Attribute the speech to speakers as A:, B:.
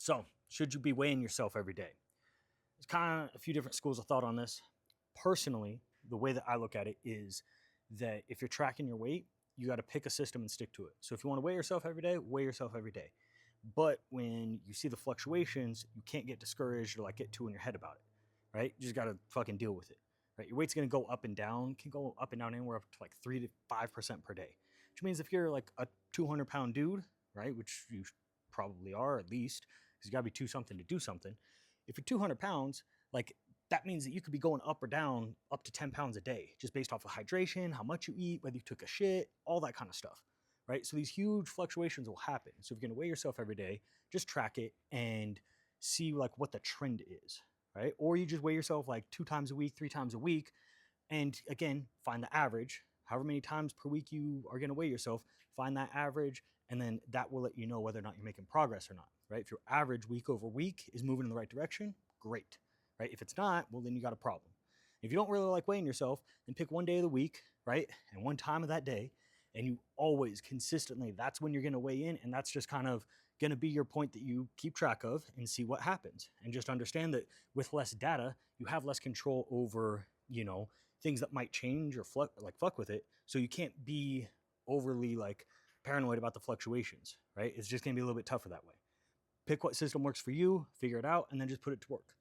A: So, should you be weighing yourself every day? There's kind of a few different schools of thought on this. Personally, the way that I look at it is that if you're tracking your weight, you got to pick a system and stick to it. So if you want to weigh yourself every day, weigh yourself every day. But when you see the fluctuations, you can't get discouraged or like get too in your head about it, right? You just got to fucking deal with it, right? Your weight's going to go up and down, can go up and down anywhere up to like 3 to 5% per day, which means if you're like a 200-pound dude, right, which you probably are at least, because you got to be two something to do something. If you're 200 pounds, like that means that you could be going up or down up to 10 pounds a day, just based off of hydration, how much you eat, whether you took a shit, all that kind of stuff, right? So these huge fluctuations will happen. So if you're gonna weigh yourself every day, just track it and see like what the trend is, right? Or you just weigh yourself like 2 times a week, 3 times a week, and again, find the average. However many times per week you are gonna weigh yourself, find that average, and then that will let you know whether or not you're making progress or not, right? If your average week over week is moving in the right direction, great, right? If it's not, well, then you got a problem. If you don't really like weighing yourself, then pick one day of the week, right? And one time of that day, and you always consistently, that's when you're going to weigh in. And that's just kind of going to be your point that you keep track of and see what happens. And just understand that with less data, you have less control over, things that might change or fuck with it. So you can't be overly like paranoid about the fluctuations, right? It's just going to be a little bit tougher that way. Pick what system works for you, figure it out, and then just put it to work.